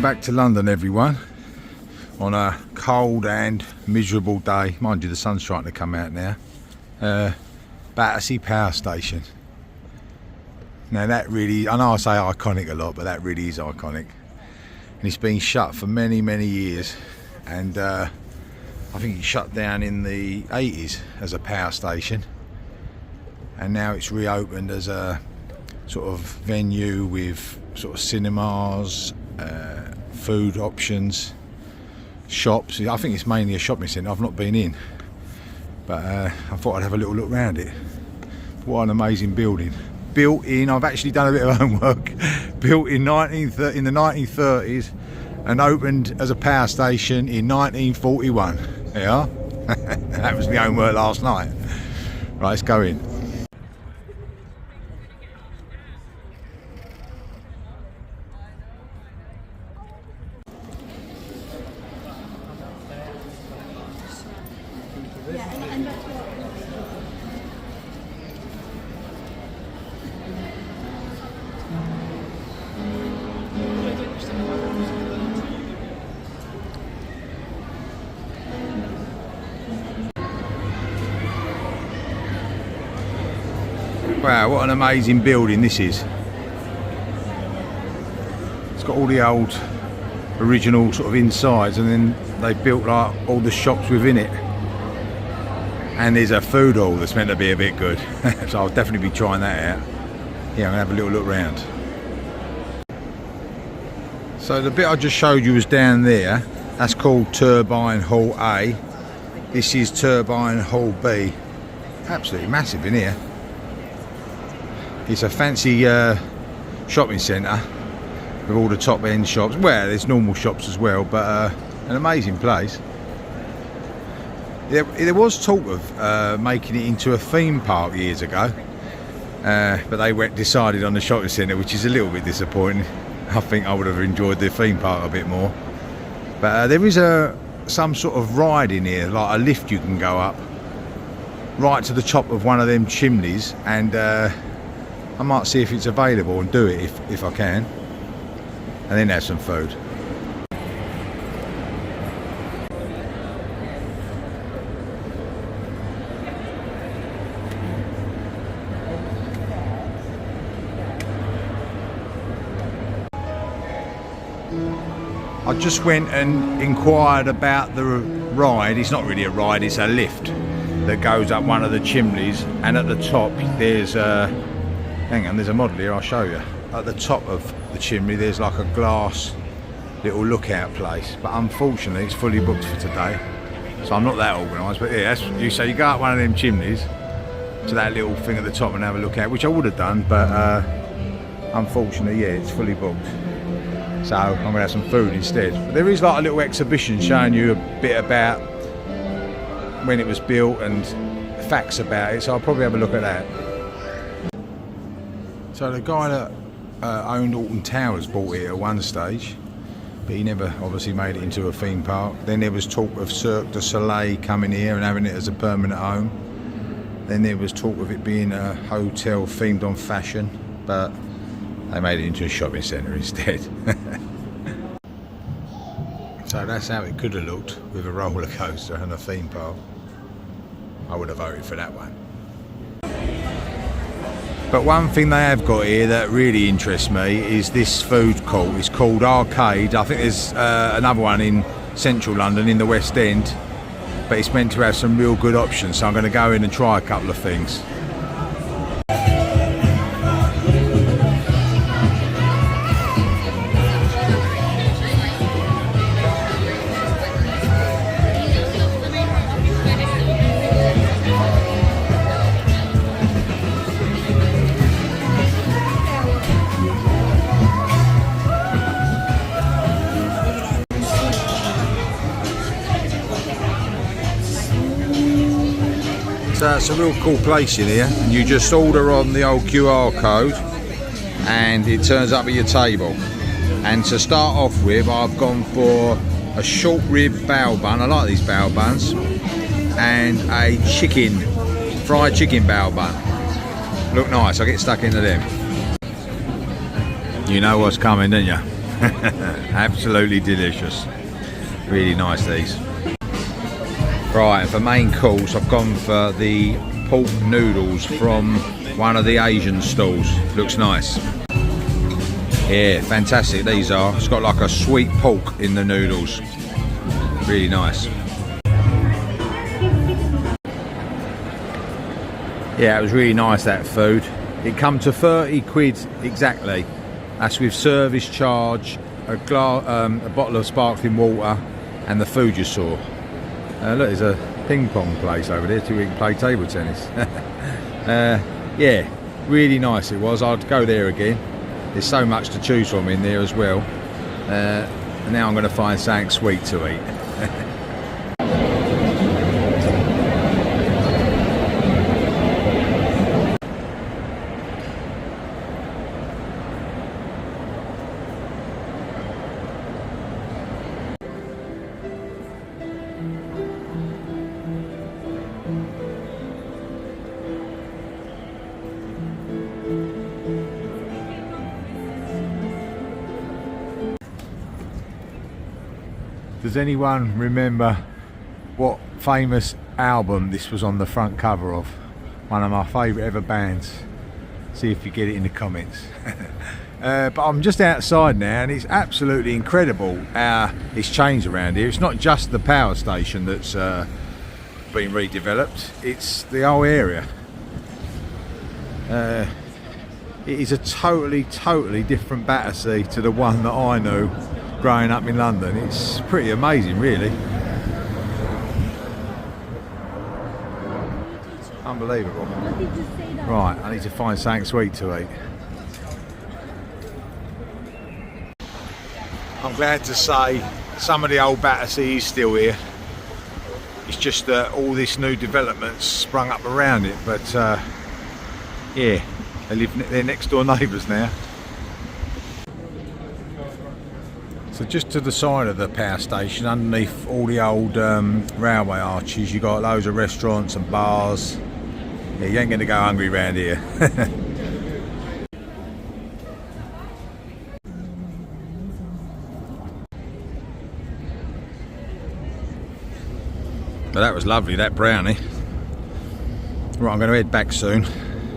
back to London, everyone, on a cold and miserable day. Mind you, the sun's trying to come out now. Battersea Power Station. Now that really, I know I say iconic a lot, but that really is iconic. And it's been shut for many, many years. And I think it shut down in the 80s as a power station. And now it's reopened as a sort of venue with sort of cinemas, food options, shops. I think it's mainly a shopping centre. I've not been in, but I thought I'd have a little look around it. What an amazing building. Built in, I've actually done a bit of homework, built in the 1930s and opened as a power station in 1941. Yeah, that was my homework last night. Right, let's go in. Wow, what an amazing building this is. It's got all the old original sort of insides, and then they built like all the shops within it. And there's a food hall that's meant to be a bit good. So I'll definitely be trying that out. Yeah, I'm gonna have a little look round. So the bit I just showed you was down there. That's called Turbine Hall A. This is Turbine Hall B. Absolutely massive in here. It's a fancy shopping centre with all the top end shops. Well, there's normal shops as well, but an amazing place. There was talk of making it into a theme park years ago, but they decided on the shopping centre, which is a little bit disappointing. I think I would have enjoyed the theme park a bit more. But there is some sort of ride in here, like a lift you can go up right to the top of one of them chimneys, and I might see if it's available and do it if I can, and then have some food. I just went and inquired about the ride. It's not really a ride, it's a lift that goes up one of the chimneys, and at the top there's hang on, there's a model here, I'll show you. At the top of the chimney there's like a glass little lookout place, but unfortunately it's fully booked for today, so I'm not that organised. But yeah, so you go up one of them chimneys to that little thing at the top and have a look out, which I would have done, but unfortunately, yeah, it's fully booked. So I'm going to have some food instead. But there is like a little exhibition showing you a bit about when it was built and facts about it, so I'll probably have a look at that. So the guy that owned Alton Towers bought it at one stage, but he never obviously made it into a theme park. Then there was talk of Cirque du Soleil coming here and having it as a permanent home. Then there was talk of it being a hotel themed on fashion, but they made it into a shopping centre instead. So that's how it could have looked with a roller coaster and a theme park. I would have voted for that one. But one thing they have got here that really interests me is this food court. It's called Arcade. I think there's another one in central London in the West End, but it's meant to have some real good options, so I'm going to go in and try a couple of things. So it's a real cool place in here, and you just order on the old QR code and it turns up at your table. And to start off with, I've gone for a short rib bao bun, I like these bao buns, and a fried chicken bao bun. Look nice, I get stuck into them. You know what's coming, don't you? Absolutely delicious. Really nice these. Right, for main course I've gone for the pork noodles from one of the Asian stalls. Looks nice. Yeah, fantastic these are. It's got like a sweet pork in the noodles. Really nice. Yeah, it was really nice, that food. It come to 30 quid exactly. That's with service charge, a bottle of sparkling water, and the food you saw. Look, there's a ping pong place over there so we can play table tennis. Yeah, really nice it was. I'd go there again. There's so much to choose from in there as well. And now I'm going to find something sweet to eat. Does anyone remember what famous album this was on the front cover of? One of my favourite ever bands. See if you get it in the comments. But I'm just outside now and it's absolutely incredible how it's changed around here. It's not just the power station that's been redeveloped, it's the whole area. It is a totally different Battersea to the one that I knew growing up in London. It's pretty amazing, really. Unbelievable. Right, I need to find something sweet to eat. I'm glad to say some of the old Battersea is still here. It's just that all this new development's sprung up around it, but yeah, they're next door neighbours now. So just to the side of the power station, underneath all the old railway arches, you got loads of restaurants and bars. Yeah, you ain't going to go hungry round here. But that was lovely, that brownie. Right, I'm going to head back soon.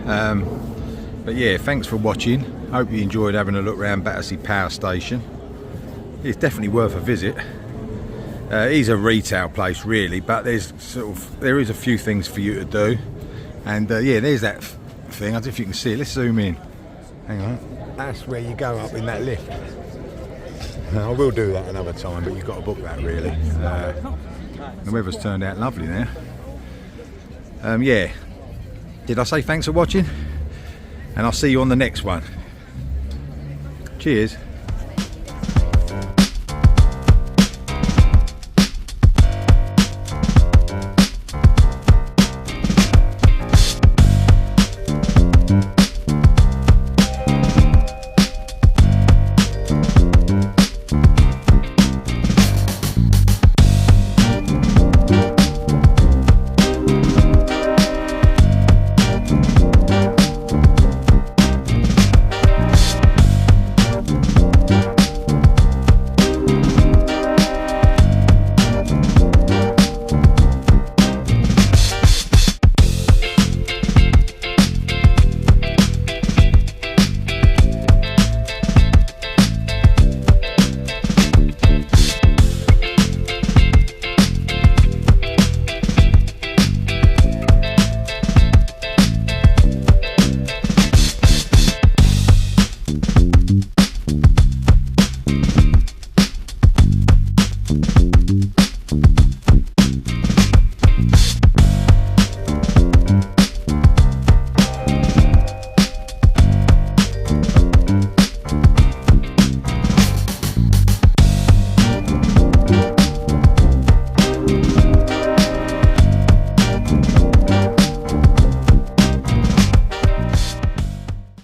But yeah, thanks for watching. Hope you enjoyed having a look around Battersea Power Station. It's definitely worth a visit. It is a retail place really, but there is a few things for you to do. And yeah, there's that thing. I don't know if you can see it. Let's zoom in. Hang on. That's where you go up in that lift. I will do that another time, but you've got to book that really. The weather's turned out lovely now. Yeah. Did I say thanks for watching? And I'll see you on the next one. Cheers.